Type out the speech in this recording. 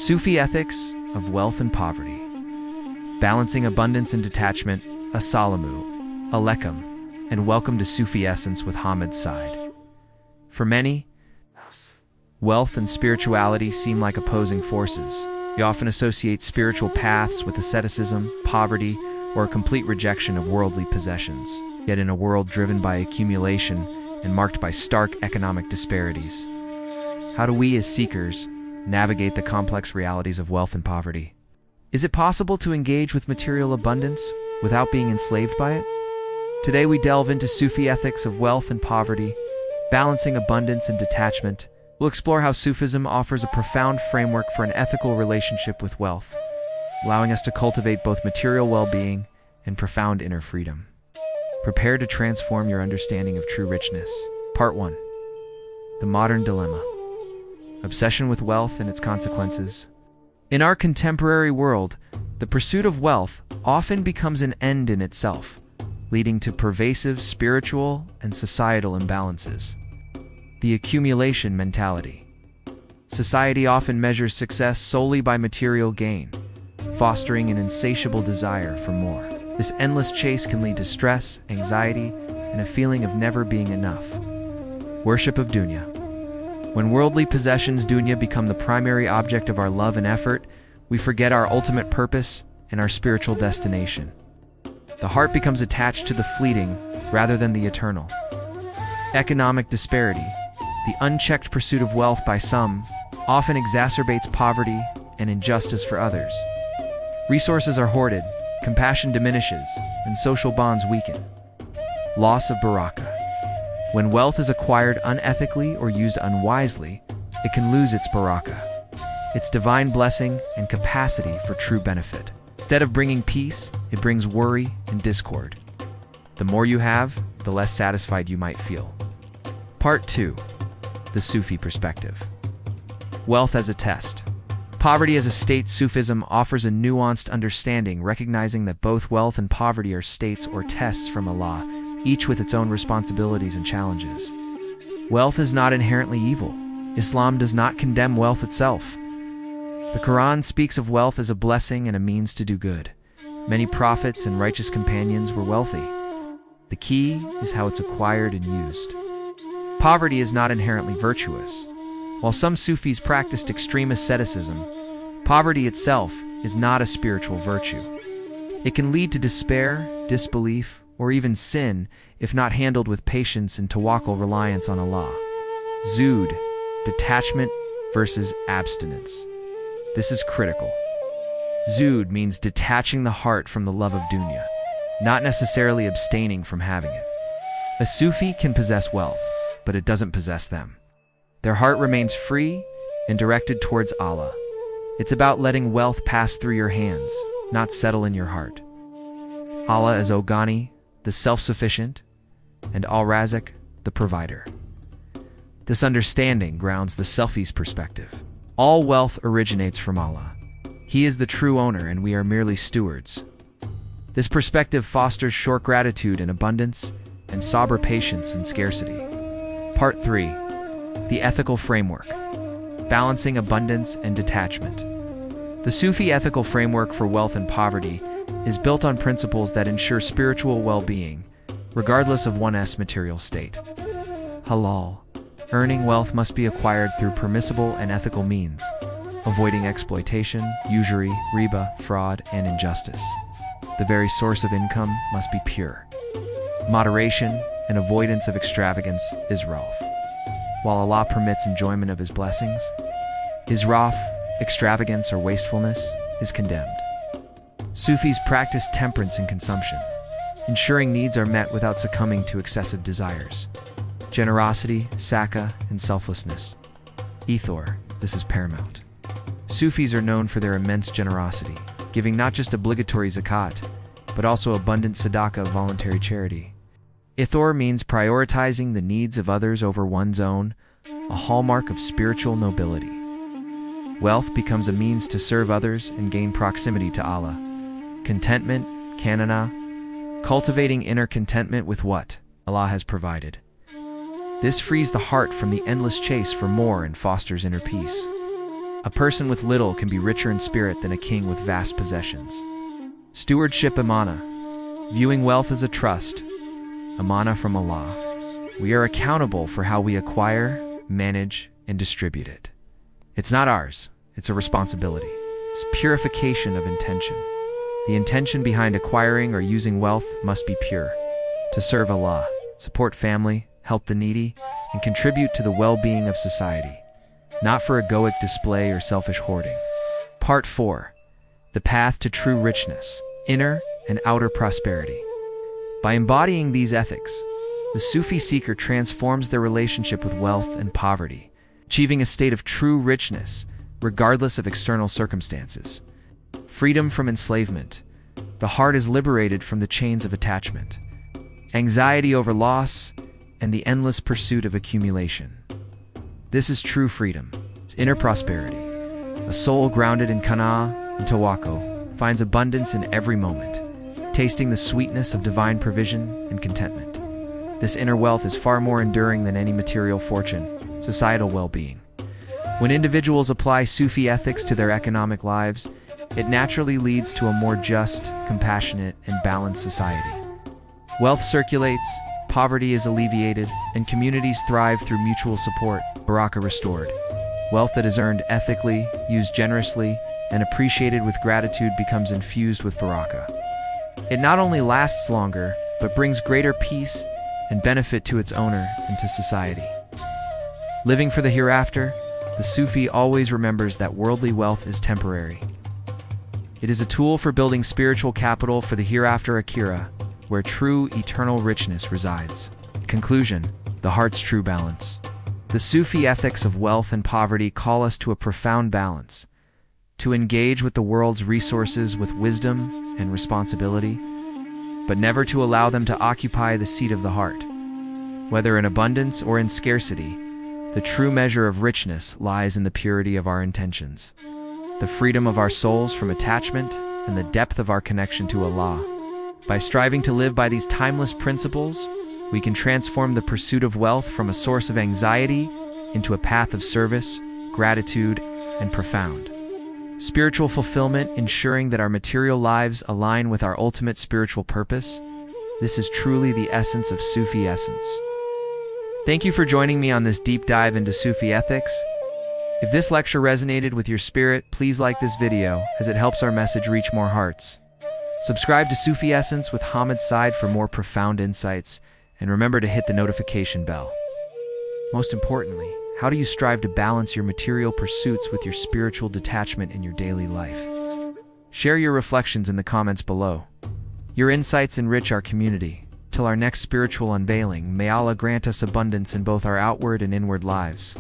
Sufi ethics of wealth and poverty. Balancing abundance and detachment. Assalamu alaikum, and welcome to Sufi Essence with Hammad Syed. For many, wealth and spirituality seem like opposing forces. We often associate spiritual paths with asceticism, poverty, or a complete rejection of worldly possessions. Yet in a world driven by accumulation and marked by stark economic disparities, how do we as seekers navigate the complex realities of wealth and poverty? Is it possible to engage with material abundance without being enslaved by it? Today we delve into Sufi ethics of wealth and poverty, balancing abundance and detachment. We'll explore how Sufism offers a profound framework for an ethical relationship with wealth, allowing us to cultivate both material well-being and profound inner freedom. Prepare to transform your understanding of true richness. Part 1. The Modern Dilemma. Obsession with wealth and its consequences. In our contemporary world, the pursuit of wealth often becomes an end in itself, leading to pervasive spiritual and societal imbalances. The accumulation mentality. Society often measures success solely by material gain, fostering an insatiable desire for more. This endless chase can lead to stress, anxiety, and a feeling of never being enough. Worship of dunya. When worldly possessions, dunya, become the primary object of our love and effort, we forget our ultimate purpose and our spiritual destination. The heart becomes attached to the fleeting rather than the eternal. Economic disparity. The unchecked pursuit of wealth by some often exacerbates poverty and injustice for others. Resources are hoarded, compassion diminishes, and social bonds weaken. Loss of Baraka. When wealth is acquired unethically or used unwisely, it can lose its Baraka, its divine blessing and capacity for true benefit. Instead of bringing peace, it brings worry and discord. The more you have, the less satisfied you might feel. Part 2. The Sufi perspective. Wealth as a test. Poverty as a state. Sufism offers a nuanced understanding, recognizing that both wealth and poverty are states or tests from Allah, each with its own responsibilities and challenges. Wealth is not inherently evil. Islam does not condemn wealth itself. The Quran speaks of wealth as a blessing and a means to do good. Many prophets and righteous companions were wealthy. The key is how it's acquired and used. Poverty is not inherently virtuous. While some Sufis practiced extreme asceticism, poverty itself is not a spiritual virtue. It can lead to despair, disbelief, or even sin if not handled with patience and tawakkul, reliance on Allah. Zuhd, detachment versus abstinence. This is critical. Zuhd means detaching the heart from the love of dunya, not necessarily abstaining from having it. A Sufi can possess wealth, but it doesn't possess them. Their heart remains free and directed towards Allah. It's about letting wealth pass through your hands, not settle in your heart. Allah is Ghani, the self-sufficient, and Al-Razik, the provider. This understanding grounds the Sufi's perspective. All wealth originates from Allah. He is the true owner and we are merely stewards. This perspective fosters short gratitude in abundance and sober patience in scarcity. Part 3. The ethical framework. Balancing abundance and detachment. The Sufi ethical framework for wealth and poverty is built on principles that ensure spiritual well-being, regardless of one's material state. Halal. Earning wealth must be acquired through permissible and ethical means, avoiding exploitation, usury, riba, fraud, and injustice. The very source of income must be pure. Moderation and avoidance of extravagance, israf. While Allah permits enjoyment of His blessings, israf, extravagance or wastefulness, is condemned. Sufis practice temperance in consumption, ensuring needs are met without succumbing to excessive desires. Generosity, Sakha, and selflessness. Ethor, this is paramount. Sufis are known for their immense generosity, giving not just obligatory zakat, but also abundant sadaqah of voluntary charity. Ithor means prioritizing the needs of others over one's own, a hallmark of spiritual nobility. Wealth becomes a means to serve others and gain proximity to Allah. Contentment, Qana'ah, cultivating inner contentment with what Allah has provided. This frees the heart from the endless chase for more and fosters inner peace. A person with little can be richer in spirit than a king with vast possessions. Stewardship Amanah. Viewing wealth as a trust. Amanah from Allah. We are accountable for how we acquire, manage, and distribute it. It's not ours, it's a responsibility. It's purification of intention. The intention behind acquiring or using wealth must be pure. To serve Allah, support family, help the needy, and contribute to the well-being of society. Not for egoic display or selfish hoarding. Part 4. The path to true richness, inner and outer prosperity. By embodying these ethics, the Sufi seeker transforms their relationship with wealth and poverty, achieving a state of true richness, regardless of external circumstances. Freedom from enslavement. The heart is liberated from the chains of attachment, anxiety over loss, and the endless pursuit of accumulation. This is true freedom. It's inner prosperity. A soul grounded in Qana'ah and tawakkul finds abundance in every moment, tasting the sweetness of divine provision and contentment. This inner wealth is far more enduring than any material fortune, societal well-being. When individuals apply Sufi ethics to their economic lives, it naturally leads to a more just, compassionate, and balanced society. Wealth circulates, poverty is alleviated, and communities thrive through mutual support. Baraka restored. Wealth that is earned ethically, used generously, and appreciated with gratitude becomes infused with Baraka. It not only lasts longer, but brings greater peace and benefit to its owner and to society. Living for the hereafter, the Sufi always remembers that worldly wealth is temporary. It is a tool for building spiritual capital for the hereafter Akira, where true eternal richness resides. Conclusion: the heart's true balance. The Sufi ethics of wealth and poverty call us to a profound balance, to engage with the world's resources with wisdom and responsibility, but never to allow them to occupy the seat of the heart. Whether in abundance or in scarcity, the true measure of richness lies in the purity of our intentions, the freedom of our souls from attachment, and the depth of our connection to Allah. By striving to live by these timeless principles, we can transform the pursuit of wealth from a source of anxiety into a path of service, gratitude, and profound spiritual fulfillment, ensuring that our material lives align with our ultimate spiritual purpose. This is truly the essence of Sufi essence. Thank you for joining me on this deep dive into Sufi ethics. If this lecture resonated with your spirit, please like this video, as it helps our message reach more hearts. Subscribe to Sufi Essence with Hammad Syed for more profound insights, and remember to hit the notification bell. Most importantly, how do you strive to balance your material pursuits with your spiritual detachment in your daily life? Share your reflections in the comments below. Your insights enrich our community. Till our next spiritual unveiling, may Allah grant us abundance in both our outward and inward lives.